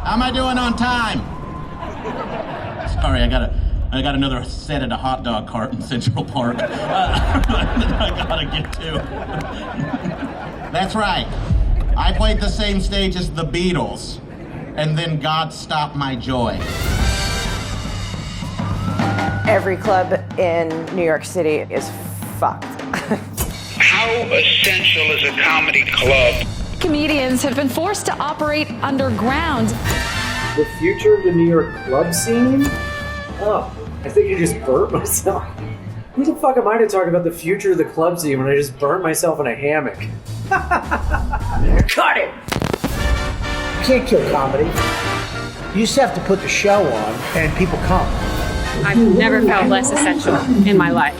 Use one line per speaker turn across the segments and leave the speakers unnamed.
How am I doing on time? Sorry, I got another set at a hot dog cart in Central Park that I gotta get to. That's right. I played the same stage as the Beatles, and then God stopped my joy.
Every club in New York City is fucked.
How essential is a comedy club?
Comedians have been forced to operate underground.
The future of the New York club scene? Oh, I think I just burnt myself. Who the fuck am I to talk about the future of the club scene when I just burnt myself in a hammock? Cut it!
You can't kill comedy. You just have to put the show on and people come.
I've never felt less essential in my life.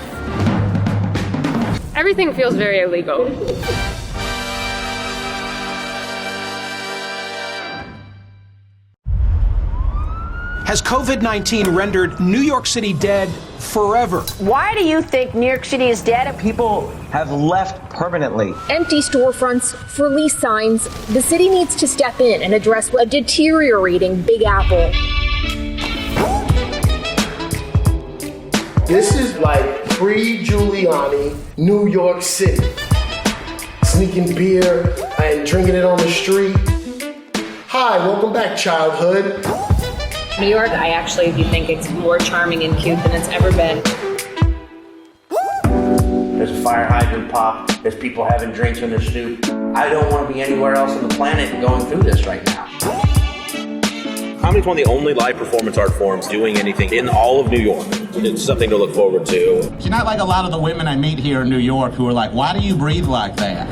Everything feels very illegal.
Has COVID-19 rendered New York City dead forever?
Why do you think New York City is dead?
People have left permanently.
Empty storefronts, for lease signs. The city needs to step in and address a deteriorating Big Apple.
This is like pre-Giuliani New York City. Sneaking beer and drinking it on the street. Hi, welcome back, childhood.
New York, I actually do think it's more charming and cute than it's ever been.
There's a fire hydrant pop. There's people having drinks on their stoop. I don't want to be anywhere else on the planet going through this right now.
Comedy's one of the only live performance art forms doing anything in all of New York. It's something to look forward to.
You're not like a lot of the women I meet here in New York who are like, why do you breathe like that?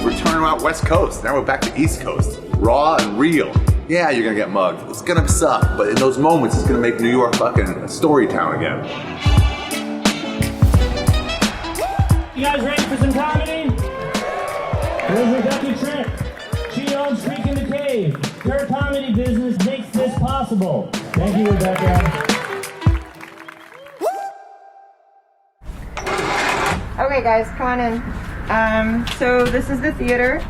We're turning out West Coast. Now we're back to East Coast. Raw and real. Yeah, you're gonna get mugged. It's gonna suck, but in those moments, it's gonna make New York fucking a story town again.
You guys ready for some comedy? Here's Rebecca Trent. She owns Freak in the Cave. Her comedy business makes this possible. Thank you, Rebecca.
Okay, guys, come on in. So this is the theater.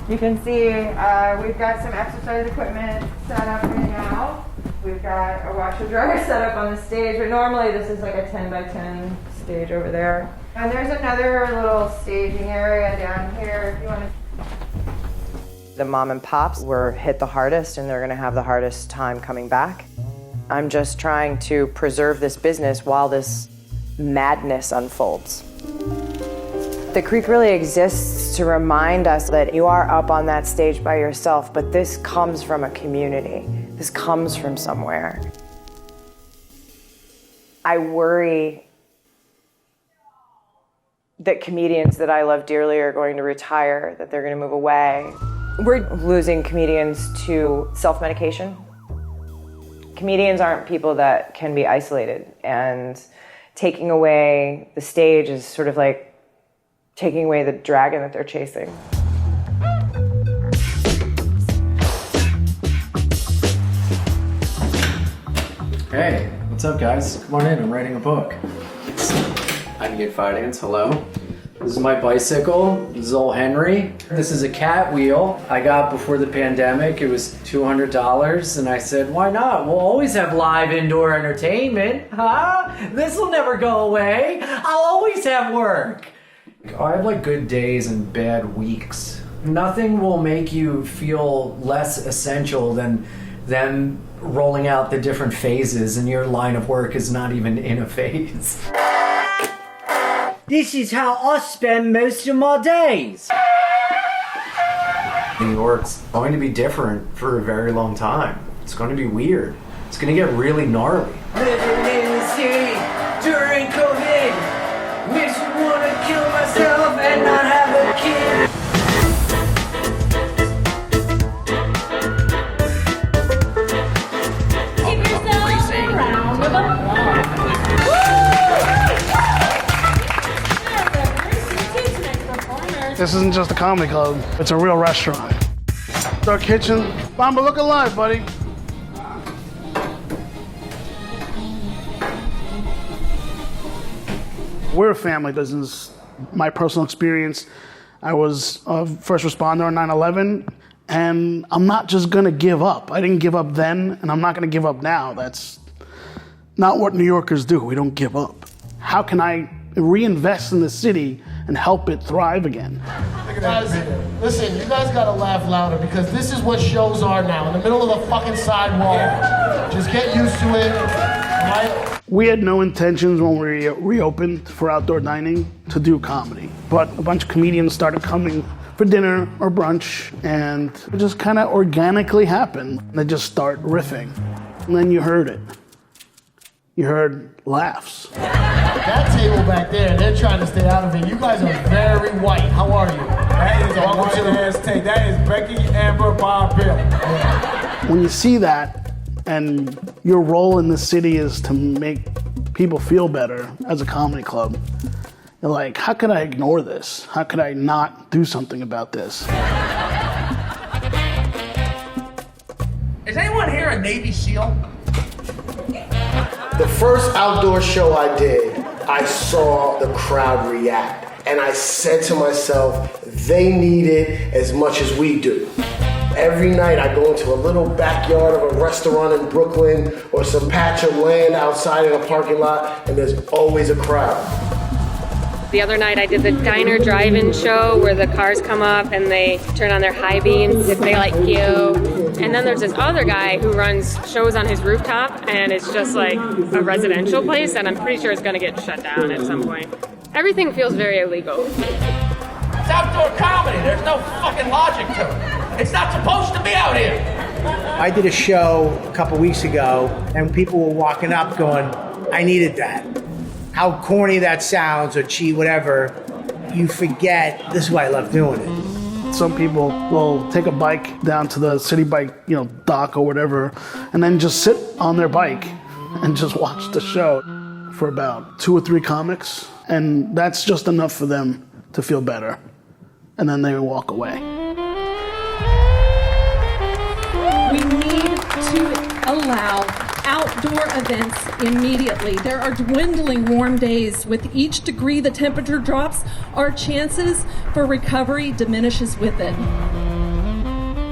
You can see we've got some exercise equipment set up right now. We've got a washer dryer set up on the stage, but normally this is like a 10 by 10 stage over there. And there's another little staging area down here if you want to. The mom and pops were hit the hardest and they're gonna have the hardest time coming back. I'm just trying to preserve this business while this madness unfolds. The Creek really exists to remind us that you are up on that stage by yourself, but this comes from a community. This comes from somewhere. I worry that comedians that I love dearly are going to retire, that they're going to move away. We're losing comedians to self-medication. Comedians aren't people that can be isolated, and taking away the stage is sort of like taking away the dragon that they're chasing.
Hey, what's up, guys? Come on in, I'm writing a book. I Get Finance, hello. This is my bicycle. This is old Henry. This is a cat wheel I got before the pandemic. It was $200, and I said, why not? We'll always have live indoor entertainment, huh? This will never go away. I'll always have work. I have like good days and bad weeks. Nothing will make you feel less essential than them rolling out the different phases, and your line of work is not even in a phase.
This is how I spend most of my days.
New York's going to be different for a very long time. It's going to be weird. It's going to get really gnarly.
Living in the city during COVID makes me want to kill myself and not have a kid.
Give yourself a round of applause.
This isn't just a comedy club, it's a real restaurant. Our kitchen. Bamba, look alive, buddy. We're a family business. My personal experience, I was a first responder on 9/11, And I'm not just gonna give up. I didn't give up then, and I'm not gonna give up now. That's not what New Yorkers do. We don't give up. How can I reinvest in the city and help it thrive again?
Guys, listen, you guys gotta laugh louder because this is what shows are now, in the middle of the fucking sidewalk. Just get used to it, right?
We had no intentions when we reopened for outdoor dining to do comedy, but a bunch of comedians started coming for dinner or brunch, and it just kind of organically happened. They just start riffing, and then you heard it. You heard laughs.
That table back there, they're trying to stay out of it. You guys are very white. How are you?
That is a white-ass take. That is Becky, Amber, Bob, Bill.
When you see that, and your role in the city is to make people feel better as a comedy club, you're like, how could I ignore this? How could I not do something about this?
Is anyone here a Navy SEAL?
The first outdoor show I did, I saw the crowd react. And I said to myself, they need it as much as we do. Every night I go into a little backyard of a restaurant in Brooklyn or some patch of land outside in a parking lot, and there's always a crowd.
The other night I did the diner drive-in show where the cars come up and they turn on their high beams if they like you. And then there's this other guy who runs shows on his rooftop, and it's just like a residential place, and I'm pretty sure it's gonna get shut down at some point. Everything feels very illegal.
It's outdoor comedy. There's no fucking logic to it. It's not supposed to be out here.
I did a show a couple weeks ago, and people were walking up going, I needed that. How corny that sounds, or cheap, whatever, you forget, this is why I love doing it.
Some people will take a bike down to the city bike, dock or whatever, and then just sit on their bike and just watch the show for about 2 or 3 comics, and that's just enough for them to feel better. And then they walk away.
We need to allow outdoor events immediately. There are dwindling warm days. With each degree the temperature drops, our chances for recovery diminishes with it.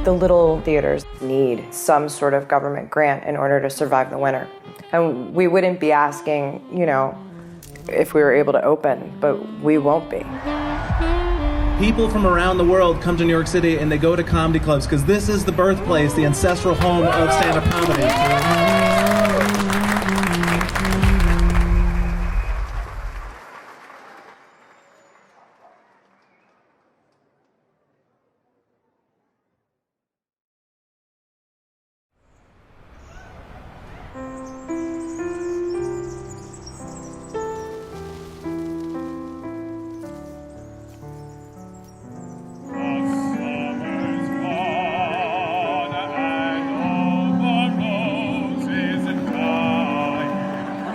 The little theaters need some sort of government grant in order to survive the winter. And we wouldn't be asking, if we were able to open, but we won't be.
People from around the world come to New York City and they go to comedy clubs because this is the birthplace, the ancestral home of stand-up comedy.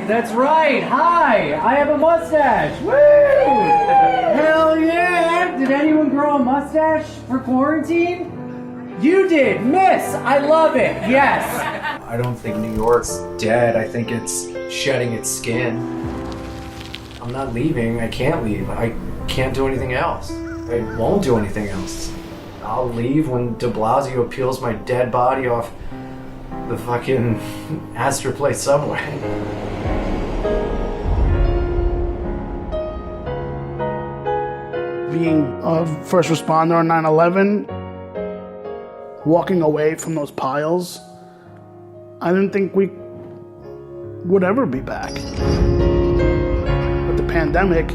That's right. Hi, I have a mustache. Woo! Hell yeah! Did anyone grow a mustache for quarantine? You did, miss. I love it. Yes. I don't think New York's dead. I think it's shedding its skin. I'm not leaving. I can't leave. I can't do anything else. I won't do anything else. I'll leave when de Blasio peels my dead body off the fucking Astor Place subway.
Being a first responder on 9/11, walking away from those piles, I didn't think we would ever be back. With the pandemic,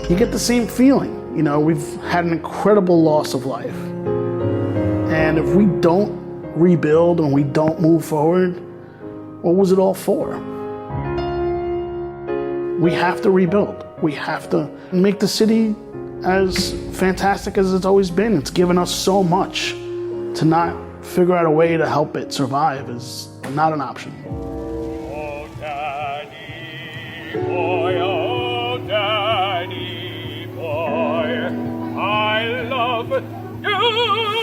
you get the same feeling. We've had an incredible loss of life. And if we don't rebuild and we don't move forward, what was it all for? We have to rebuild. We have to make the city as fantastic as it's always been. It's given us so much. To not figure out a way to help it survive is not an option.
Oh, Daddy boy, oh, Daddy boy, I love you.